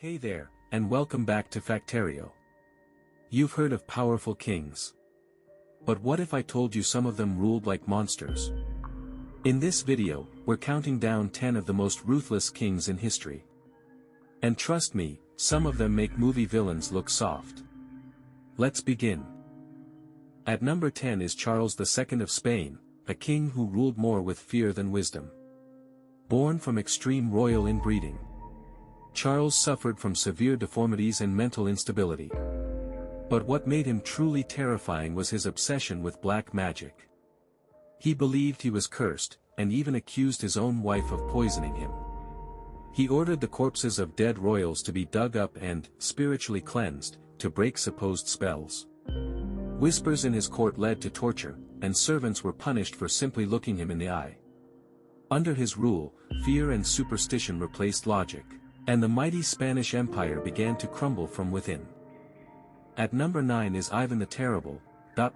Hey there, and welcome back to Factario. You've heard of powerful kings. But what if I told you some of them ruled like monsters? In this video, we're counting down 10 of the most ruthless kings in history. And trust me, some of them make movie villains look soft. Let's begin. At number 10 is Charles II of Spain, a king who ruled more with fear than wisdom. Born from extreme royal inbreeding, Charles suffered from severe deformities and mental instability. But what made him truly terrifying was his obsession with black magic. He believed he was cursed, and even accused his own wife of poisoning him. He ordered the corpses of dead royals to be dug up and, spiritually cleansed, to break supposed spells. Whispers in his court led to torture, and servants were punished for simply looking him in the eye. Under his rule, fear and superstition replaced logic, and the mighty Spanish Empire began to crumble from within. At number 9 is Ivan the Terrible,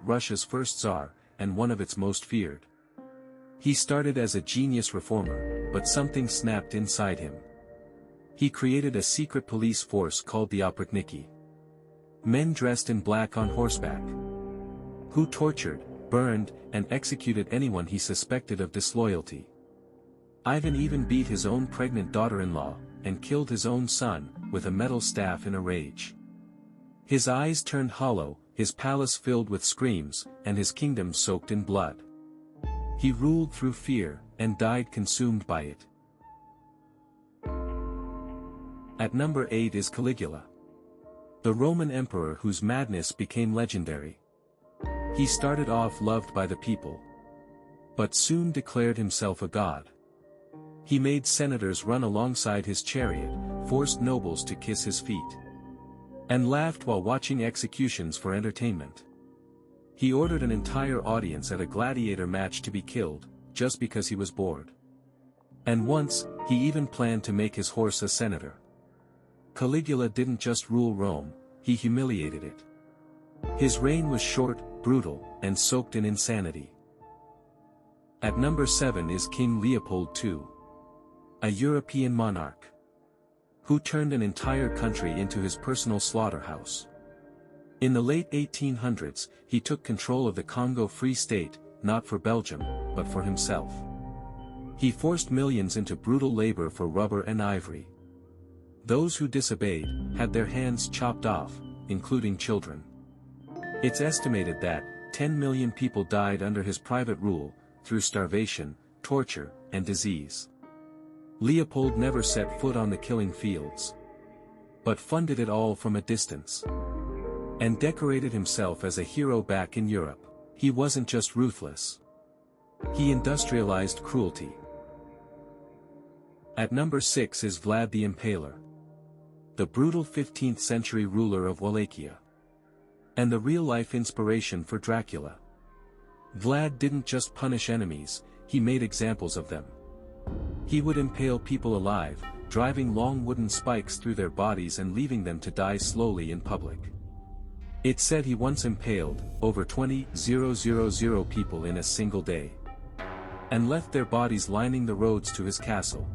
Russia's first Tsar, and one of its most feared. He started as a genius reformer, but something snapped inside him. He created a secret police force called the Oprichniki. Men dressed in black on horseback, who tortured, burned, and executed anyone he suspected of disloyalty. Ivan even beat his own pregnant daughter-in-law, and killed his own son, with a metal staff in a rage. His eyes turned hollow, his palace filled with screams, and his kingdom soaked in blood. He ruled through fear, and died consumed by it. At number 8 is Caligula, the Roman emperor whose madness became legendary. He started off loved by the people, but soon declared himself a god. He made senators run alongside his chariot, forced nobles to kiss his feet, and laughed while watching executions for entertainment. He ordered an entire audience at a gladiator match to be killed, just because he was bored. And once, he even planned to make his horse a senator. Caligula didn't just rule Rome, he humiliated it. His reign was short, brutal, and soaked in insanity. At number 7 is King Leopold II, a European monarch who turned an entire country into his personal slaughterhouse. In the late 1800s, he took control of the Congo Free State, not for Belgium, but for himself. He forced millions into brutal labor for rubber and ivory. Those who disobeyed had their hands chopped off, including children. It's estimated that 10 million people died under his private rule, through starvation, torture, and disease. Leopold never set foot on the killing fields, but funded it all from a distance, and decorated himself as a hero back in Europe. He wasn't just ruthless. He industrialized cruelty. At number 6 is Vlad the Impaler, the brutal 15th century ruler of Wallachia, and the real-life inspiration for Dracula. Vlad didn't just punish enemies, he made examples of them. He would impale people alive, driving long wooden spikes through their bodies and leaving them to die slowly in public. It's said he once impaled over 20,000 people in a single day, and left their bodies lining the roads to his castle.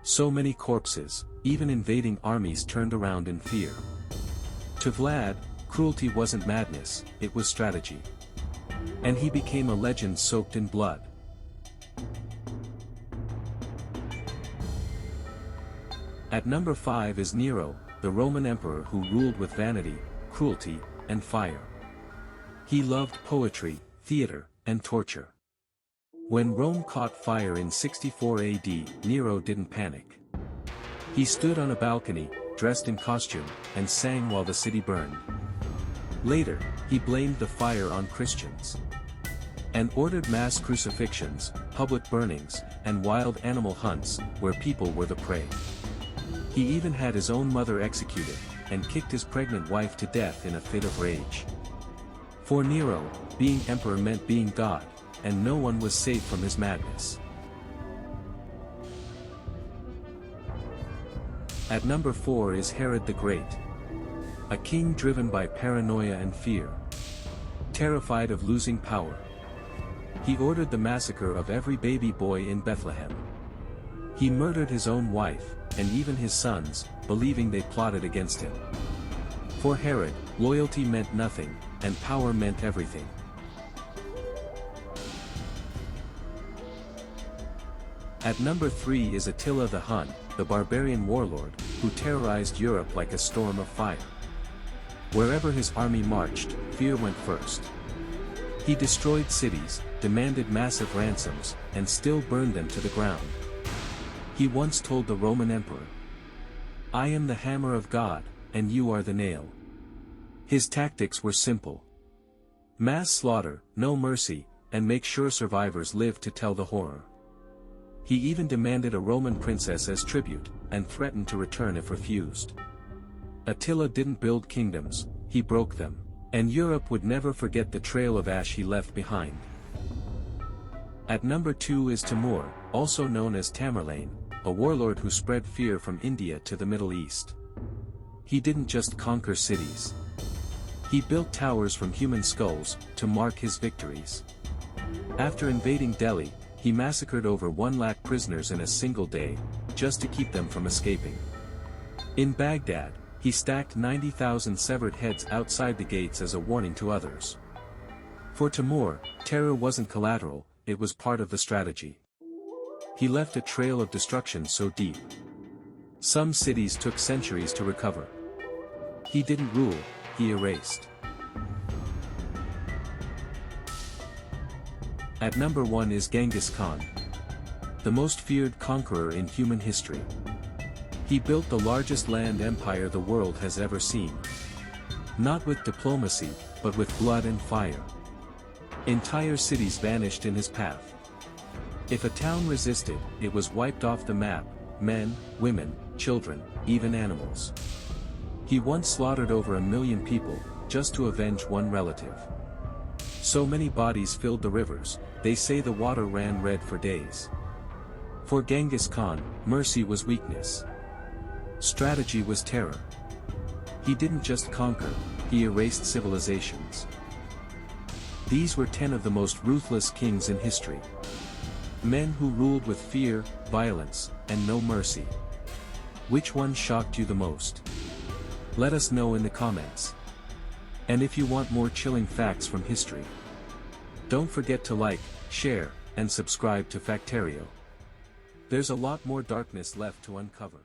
So many corpses, even invading armies turned around in fear. To Vlad, cruelty wasn't madness, it was strategy. And he became a legend soaked in blood. At number 5 is Nero, the Roman emperor who ruled with vanity, cruelty, and fire. He loved poetry, theater, and torture. When Rome caught fire in 64 AD, Nero didn't panic. He stood on a balcony, dressed in costume, and sang while the city burned. Later, he blamed the fire on Christians, and ordered mass crucifixions, public burnings, and wild animal hunts, where people were the prey. He even had his own mother executed, and kicked his pregnant wife to death in a fit of rage. For Nero, being emperor meant being God, and no one was safe from his madness. At number 4 is Herod the Great, a king driven by paranoia and fear. Terrified of losing power, he ordered the massacre of every baby boy in Bethlehem. He murdered his own wife, and even his sons, believing they plotted against him. For Herod, loyalty meant nothing, and power meant everything. At number 3 is Attila the Hun, the barbarian warlord, who terrorized Europe like a storm of fire. Wherever his army marched, fear went first. He destroyed cities, demanded massive ransoms, and still burned them to the ground. He once told the Roman emperor, "I am the hammer of God, and you are the nail." His tactics were simple. Mass slaughter, no mercy, and make sure survivors live to tell the horror. He even demanded a Roman princess as tribute, and threatened to return if refused. Attila didn't build kingdoms, he broke them, and Europe would never forget the trail of ash he left behind. At number 2 is Timur, also known as Tamerlane, a warlord who spread fear from India to the Middle East. He didn't just conquer cities. He built towers from human skulls, to mark his victories. After invading Delhi, he massacred over 1 lakh prisoners in a single day, just to keep them from escaping. In Baghdad, he stacked 90,000 severed heads outside the gates as a warning to others. For Timur, terror wasn't collateral, it was part of the strategy. He left a trail of destruction so deep. Some cities took centuries to recover. He didn't rule, he erased. At number 1 is Genghis Khan, the most feared conqueror in human history. He built the largest land empire the world has ever seen. Not with diplomacy, but with blood and fire. Entire cities vanished in his path. If a town resisted, it was wiped off the map, men, women, children, even animals. He once slaughtered over 1 million people, just to avenge one relative. So many bodies filled the rivers, they say the water ran red for days. For Genghis Khan, mercy was weakness. Strategy was terror. He didn't just conquer, he erased civilizations. These were 10 of the most ruthless kings in history. Men who ruled with fear, violence, and no mercy. Which one shocked you the most? Let us know in the comments. And if you want more chilling facts from history, don't forget to like, share, and subscribe to Factario. There's a lot more darkness left to uncover.